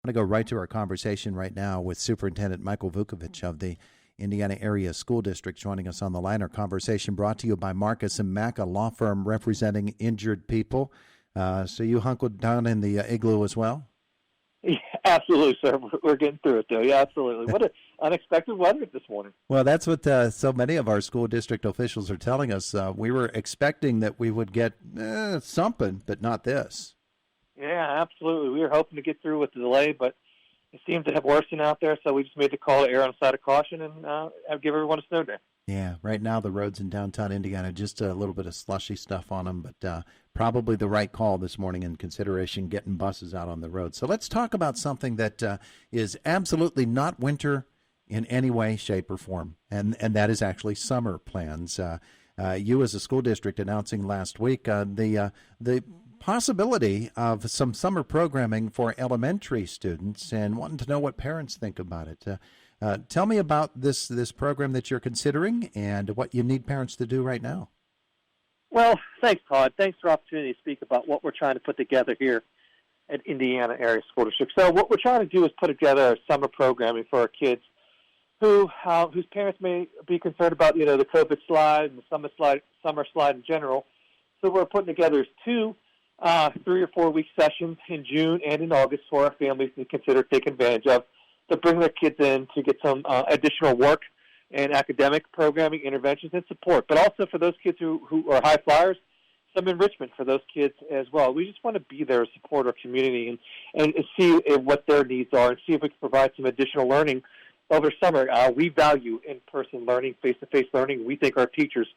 I'm going to go right to our conversation right now with Superintendent Michael Vuckovich of the Indiana Area School District joining us on the line. Our conversation brought to you by Marcus & Mack, a law firm representing injured people. So you hunkered down in the igloo as well? Yeah, absolutely, sir. We're getting through it, though. Yeah, absolutely. What an unexpected weather this morning. Well, that's what so many of our school district officials are telling us. We were expecting that we would get something, but not this. Yeah, absolutely. We were hoping to get through with the delay, but it seemed to have worsened out there, so we just made the call to err on the side of caution and give everyone a snow day. Yeah, right now the roads in downtown Indiana, just a little bit of slushy stuff on them, but probably the right call this morning in consideration getting buses out on the road. So let's talk about something that is absolutely not winter in any way, shape, or form, and that is actually summer plans. You as a school district announcing last week the possibility of some summer programming for elementary students and wanting to know what parents think about it. Tell me about this program that you're considering and what you need parents to do right now. Well, thanks, Todd. Thanks for the opportunity to speak about what we're trying to put together here at Indiana Area School District. So what we're trying to do is put together summer programming for our kids whose parents may be concerned about, the COVID slide and the summer slide in general. So we're putting together 2 3 or 4 week sessions in June and in August for our families to consider taking advantage of, to bring their kids in to get some additional work and academic programming, interventions, and support. But also for those kids who are high flyers, some enrichment for those kids as well. We just want to be there to support our community and see what their needs are and see if we can provide some additional learning over summer. We value in-person learning, face-to-face learning. We think our teachers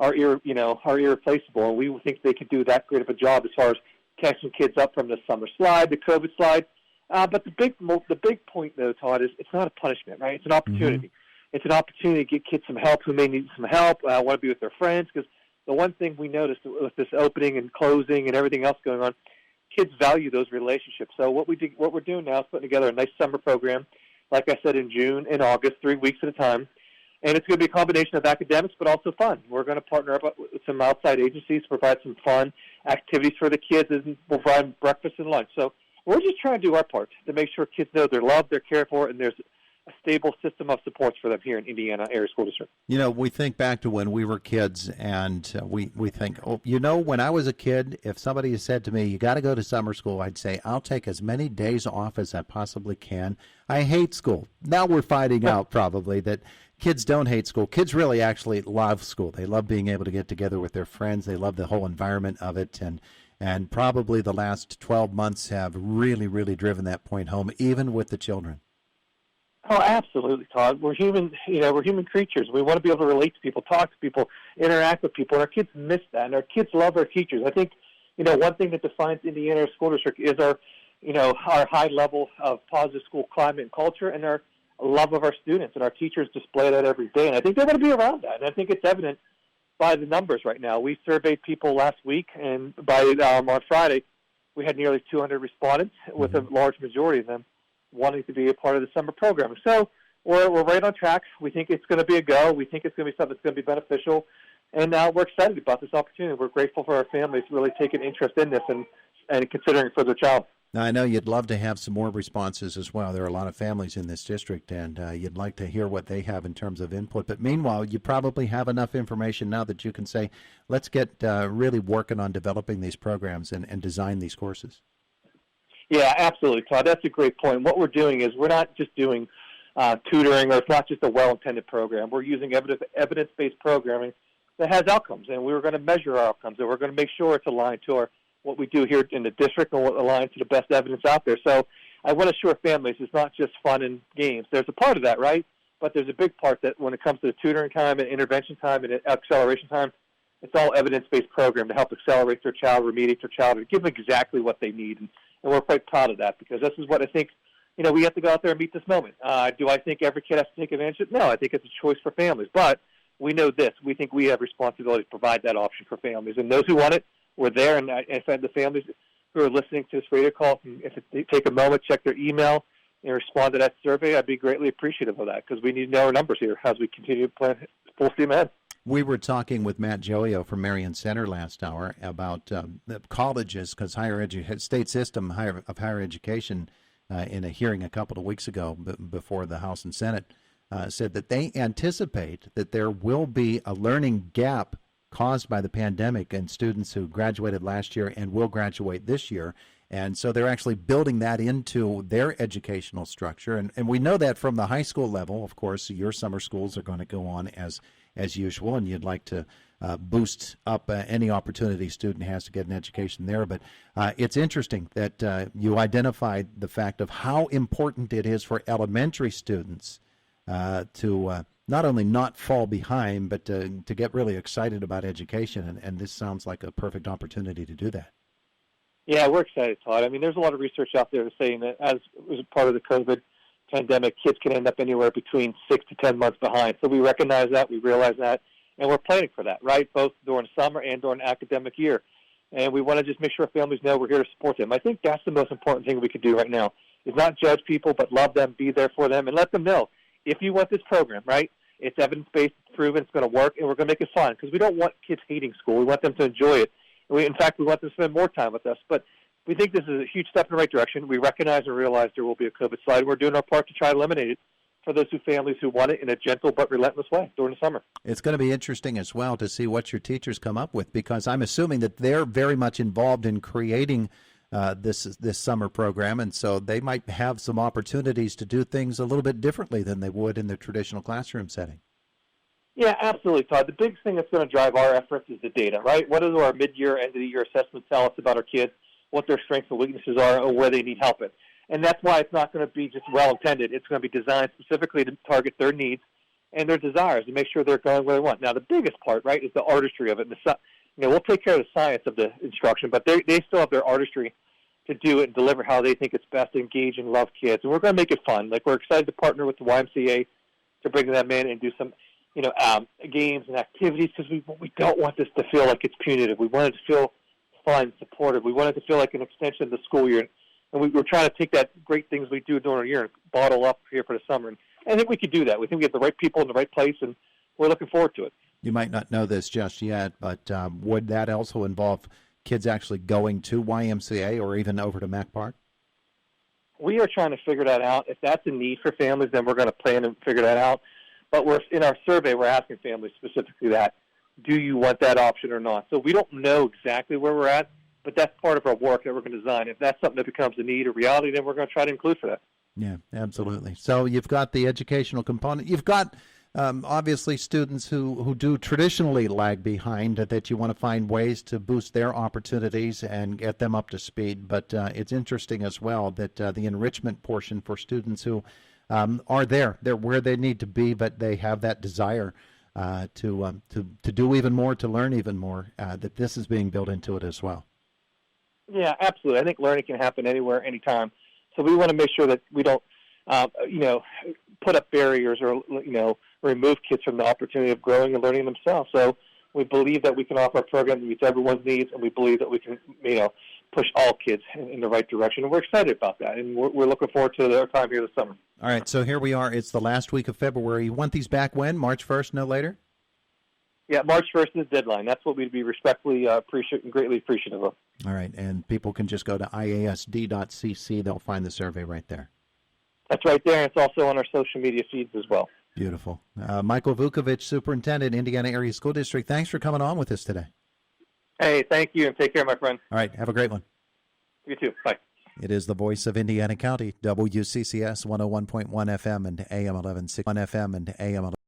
are irreplaceable, and we think they could do that great of a job as far as catching kids up from the summer slide, the COVID slide. But the big point, though, Todd, is it's not a punishment, right? It's an opportunity. Mm-hmm. It's an opportunity to get kids some help who may need some help, want to be with their friends, because the one thing we noticed with this opening and closing and everything else going on, kids value those relationships. So what we're doing now is putting together a nice summer program, like I said, in June and August, 3 weeks at a time. And it's going to be a combination of academics, but also fun. We're going to partner up with some outside agencies to provide some fun activities for the kids, and we'll provide breakfast and lunch. So we're just trying to do our part to make sure kids know they're loved, they're cared for, and there's a stable system of supports for them here in Indiana Area School District. We think back to when we were kids, and we think, when I was a kid, if somebody said to me, you got to go to summer school, I'd say, I'll take as many days off as I possibly can. I hate school. Now we're finding out probably that kids don't hate school. Kids really actually love school. They love being able to get together with their friends. They love the whole environment of it, and probably the last 12 months have really, really driven that point home, even with the children. Oh, absolutely, Todd. We're human. We're human creatures. We want to be able to relate to people, talk to people, interact with people, and our kids miss that. And our kids love our teachers. I think, one thing that defines Indiana School District is our high level of positive school climate and culture, and our love of our students. And our teachers display that every day. And I think they want to be around that. And I think it's evident by the numbers right now. We surveyed people last week, and by on Friday, we had nearly 200 respondents, with a large majority of them wanting to be a part of the summer program. So we're right on track. We think it's going to be a go. We think it's going to be something that's going to be beneficial. And we're excited about this opportunity. We're grateful for our families really taking interest in this and considering it for their child. Now, I know you'd love to have some more responses as well. There are a lot of families in this district, and you'd like to hear what they have in terms of input. But meanwhile, you probably have enough information now that you can say, let's get really working on developing these programs and design these courses. Yeah, absolutely, Todd. That's a great point. What we're doing is we're not just doing tutoring, or it's not just a well-intended program. We're using evidence-based programming that has outcomes, and we're going to measure our outcomes, and we're going to make sure it's aligned to what we do here in the district and what aligns to the best evidence out there. So I want to assure families it's not just fun and games. There's a part of that, right? But there's a big part that when it comes to the tutoring time and intervention time and acceleration time, it's all evidence-based program to help accelerate their child, remediate their child, and give them exactly what they need. And we're quite proud of that, because this is what I think, we have to go out there and meet this moment. Do I think every kid has to take advantage of it? No, I think it's a choice for families. But we know this. We think we have responsibility to provide that option for families. And those who want it, we're there. And the families who are listening to this radio call, if they take a moment, check their email, and respond to that survey, I'd be greatly appreciative of that, because we need to know our numbers here as we continue to plan full steam ahead. We were talking with Matt Joio from Marion Center last hour about the colleges, because state system of higher education in a hearing a couple of weeks ago before the House and Senate, said that they anticipate that there will be a learning gap caused by the pandemic and students who graduated last year and will graduate this year. And so they're actually building that into their educational structure. And we know that from the high school level. Of course, your summer schools are going to go on as usual, and you'd like to boost up any opportunity a student has to get an education there. But it's interesting that you identified the fact of how important it is for elementary students to not only not fall behind, but to get really excited about education. And this sounds like a perfect opportunity to do that. Yeah, we're excited, Todd. I mean, there's a lot of research out there saying that as part of the COVID pandemic, kids can end up anywhere between 6 to 10 months behind. So we recognize that, we realize that, and we're planning for that, right, both during summer and during academic year. And we want to just make sure families know we're here to support them. I think that's the most important thing we could do right now, is not judge people, but love them, be there for them, and let them know, if you want this program, right, it's evidence-based, it's proven, it's going to work, and we're going to make it fun, because we don't want kids hating school. We want them to enjoy it. In fact, we want them to spend more time with us. But we think this is a huge step in the right direction. We recognize and realize there will be a COVID slide. We're doing our part to try to eliminate it for those families who want it in a gentle but relentless way during the summer. It's going to be interesting as well to see what your teachers come up with, because I'm assuming that they're very much involved in creating this summer program, and so they might have some opportunities to do things a little bit differently than they would in the traditional classroom setting. Yeah, absolutely, Todd. The biggest thing that's going to drive our efforts is the data, right? What do our mid-year, end-of-the-year assessments tell us about our kids, what their strengths and weaknesses are, or where they need help in? And that's why it's not going to be just well-intended. It's going to be designed specifically to target their needs and their desires and make sure they're going where they want. Now, the biggest part, right, is the artistry of it. We'll take care of the science of the instruction, but they still have their artistry to do it and deliver how they think it's best to engage and love kids. And we're going to make it fun. Like, we're excited to partner with the YMCA to bring them in and do some games and activities, because we don't want this to feel like it's punitive. We want it to feel fun, supportive. We want it to feel like an extension of the school year. And we're trying to take that great things we do during the year and bottle up here for the summer. And I think we could do that. We think we have the right people in the right place, and we're looking forward to it. You might not know this just yet, but would that also involve kids actually going to YMCA or even over to Mac Park? We are trying to figure that out. If that's a need for families, then we're going to plan and figure that out. But in our survey, we're asking families specifically that, do you want that option or not? So we don't know exactly where we're at, but that's part of our work that we're going to design. If that's something that becomes a need or reality, then we're going to try to include for that. Yeah, absolutely. So you've got the educational component. You've got obviously students who do traditionally lag behind, that you want to find ways to boost their opportunities and get them up to speed. But it's interesting as well that the enrichment portion for students who are they're where they need to be, but they have that desire to do even more, to learn even more, that this is being built into it as well. Yeah, absolutely. I think learning can happen anywhere, anytime. So we want to make sure that we don't, put up barriers or, remove kids from the opportunity of growing and learning themselves. So we believe that we can offer a program that meets everyone's needs, and we believe that we can, push all kids in the right direction. And we're excited about that, and we're looking forward to our time here this summer. All right, so here we are. It's the last week of February. You want these back when? March 1st, no later? Yeah, March 1st is the deadline. That's what we'd be respectfully greatly appreciative of. All right, and people can just go to iasd.cc. They'll find the survey right there. That's right there, and it's also on our social media feeds as well. Beautiful. Michael Vuckovich, Superintendent, Indiana Area School District, thanks for coming on with us today. Hey, thank you, and take care, my friend. All right, have a great one. You too. Bye. It is the voice of Indiana County, WCCS 101.1 FM and AM 1160 FM and AM 1160.